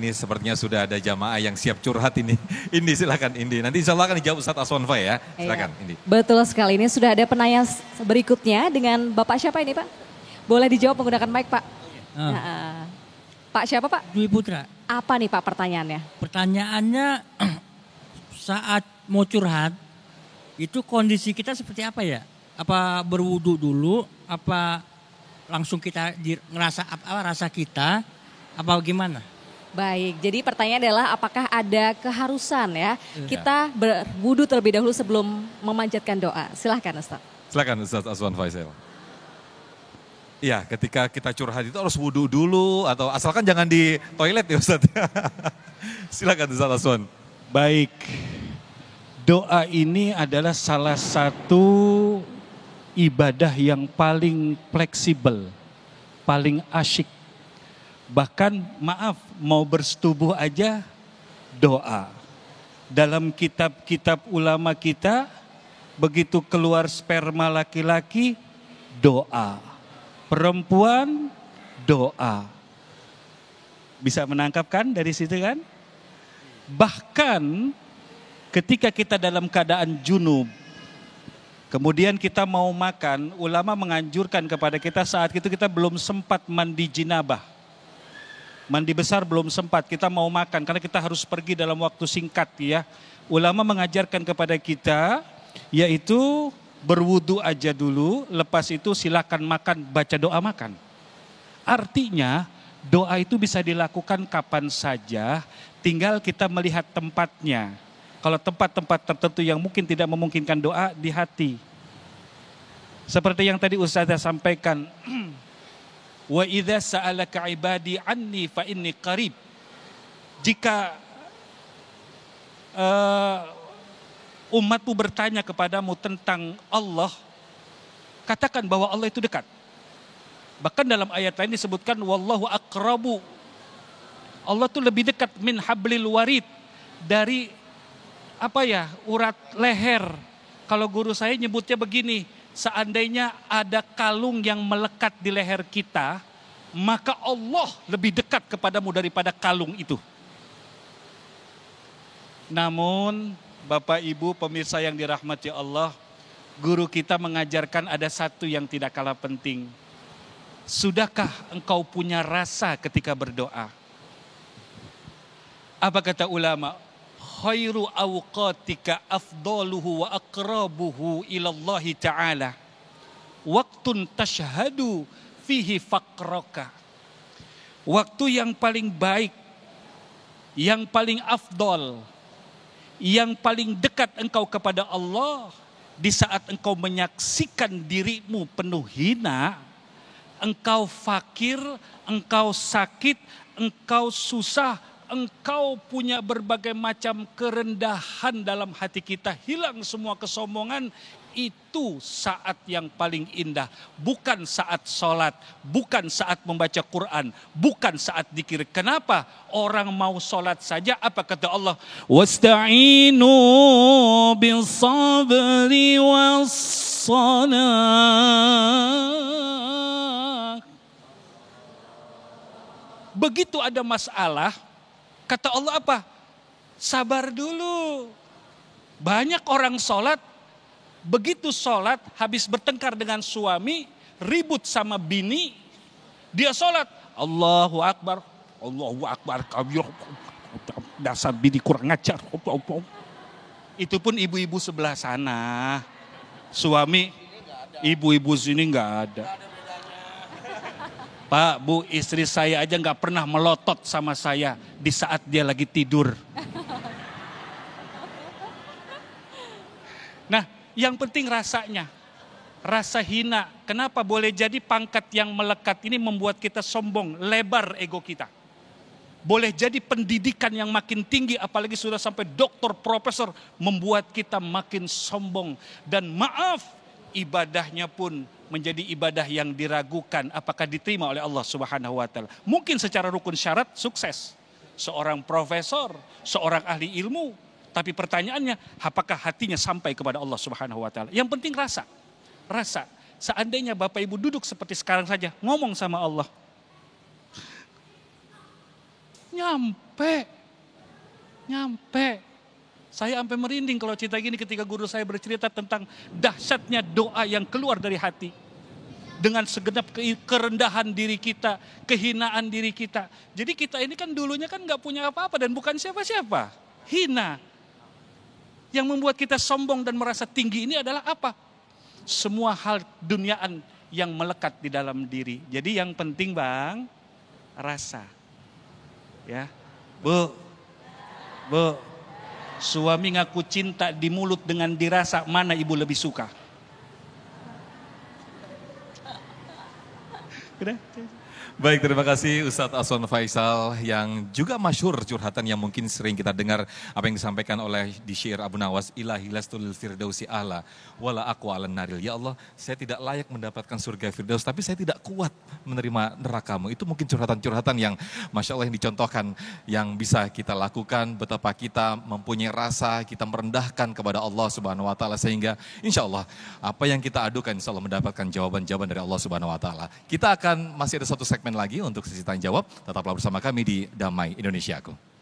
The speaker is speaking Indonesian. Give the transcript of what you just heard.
ini sepertinya sudah ada jamaah yang siap curhat ini. Indi silakan Indi. Nanti insya Allah akan dijawab Ustadz Aswanfa ya. Silakan Indi. Betul sekali, ini sudah ada penanya berikutnya dengan Bapak siapa ini Pak? Boleh dijawab menggunakan mic Pak. Pak siapa Pak? Dwi Putra. Apa nih Pak pertanyaannya? Pertanyaannya saat mau curhat itu kondisi kita seperti apa ya? Apa berwudu dulu? Apa langsung kita ngerasa apa rasa kita? Apa gimana? Baik, jadi pertanyaan adalah apakah ada keharusan ya kita berwudu terlebih dahulu sebelum memanjatkan doa? Silahkan Ustaz. Silakan Ustadz Aswan Faisal. Iya, ketika kita curhat itu harus wudu dulu atau asalkan jangan di toilet ya Ustadz. Silakan Ustadz Aswan. Baik, doa ini adalah salah satu ibadah yang paling fleksibel, paling asyik. Bahkan maaf, mau bersetubuh aja doa. Dalam kitab-kitab ulama kita, begitu keluar sperma laki-laki, doa. Perempuan, doa. Bisa menangkap kan dari situ kan? Bahkan ketika kita dalam keadaan junub, kemudian kita mau makan, ulama menganjurkan kepada kita saat itu kita belum sempat mandi jinabah. Mandi besar belum sempat, kita mau makan karena kita harus pergi dalam waktu singkat ya. Ulama mengajarkan kepada kita yaitu berwudu aja dulu, lepas itu silakan makan, baca doa makan. Artinya doa itu bisa dilakukan kapan saja, tinggal kita melihat tempatnya. Kalau tempat-tempat tertentu yang mungkin tidak memungkinkan doa, di hati. Seperti yang tadi Ustazah sampaikan, wa idza sa'alaka ibadi anni fa inni qarib. Jika umatmu bertanya kepadamu tentang Allah, katakan bahwa Allah itu dekat. Bahkan dalam ayat lain disebutkan wallahu aqrabu. Allah itu lebih dekat min hablil warid, dari urat leher. Kalau guru saya nyebutnya begini, seandainya ada kalung yang melekat di leher kita, maka Allah lebih dekat kepadamu daripada kalung itu. Namun Bapak Ibu pemirsa yang dirahmati Allah, guru kita mengajarkan ada satu yang tidak kalah penting. Sudahkah engkau punya rasa ketika berdoa? Apa kata ulama? Khairu awqatika afdaluhu wa aqrabuhu ilallahi ta'ala. Waktun tashhadu fihi faqraka. Waktu yang paling baik, yang paling afdol, yang paling dekat engkau kepada Allah di saat engkau menyaksikan dirimu penuh hina, engkau fakir, engkau sakit, engkau susah, engkau punya berbagai macam kerendahan dalam hati kita, hilang semua kesombongan. Itu saat yang paling indah, bukan saat sholat, bukan saat membaca Quran, bukan saat dzikir. Kenapa? Orang mau sholat saja, apa kata Allah? Wasta'inu bis-sabri was-salah. Begitu ada masalah, kata Allah apa? Sabar dulu. Banyak orang sholat, begitu sholat, habis bertengkar dengan suami, ribut sama bini, dia sholat, Allahu Akbar, dasar bini kurang ngajar. Itu pun ibu-ibu sebelah sana, suami, ibu-ibu sini nggak ada. Pak, Bu, istri saya aja nggak pernah melotot sama saya di saat dia lagi tidur. Nah, yang penting rasanya, rasa hina. Kenapa? Boleh jadi pangkat yang melekat ini membuat kita sombong, lebar ego kita. Boleh jadi pendidikan yang makin tinggi, apalagi sudah sampai doktor, profesor, membuat kita makin sombong. Dan maaf, ibadahnya pun menjadi ibadah yang diragukan apakah diterima oleh Allah Subhanahu wa taala. Mungkin secara rukun syarat sukses. Seorang profesor, seorang ahli ilmu, tapi pertanyaannya apakah hatinya sampai kepada Allah Subhanahu wa taala? Yang penting rasa. Rasa. Seandainya Bapak Ibu duduk seperti sekarang saja, ngomong sama Allah. Nyampe. Saya sampai merinding kalau cerita gini ketika guru saya bercerita tentang dahsyatnya doa yang keluar dari hati. Dengan segenap kerendahan diri kita, kehinaan diri kita. Jadi kita ini kan dulunya kan gak punya apa-apa dan bukan siapa-siapa. Hina. Yang membuat kita sombong dan merasa tinggi ini adalah apa? Semua hal duniaan yang melekat di dalam diri. Jadi yang penting Bang, rasa. Ya, Bu, suami ngaku cinta di mulut dengan dirasa, mana ibu lebih suka? Baik, terima kasih Ustadz Aswan Faisal yang juga masyhur curhatan yang mungkin sering kita dengar apa yang disampaikan oleh di syair Abu Nawas, ilahi lastul firdausi a'la wala aqwa 'alan naril. Ya Allah, saya tidak layak mendapatkan surga firdaus tapi saya tidak kuat menerima nerakamu. Itu mungkin curhatan-curhatan yang Masya Allah yang dicontohkan yang bisa kita lakukan, betapa kita mempunyai rasa, kita merendahkan kepada Allah Subhanahu wa taala sehingga insya Allah apa yang kita adukan insya Allah mendapatkan jawaban-jawaban dari Allah Subhanahu wa taala. Kita akan masih ada satu segmen lagi untuk sesi tanya jawab. Tetaplah bersama kami di Damai Indonesiaku.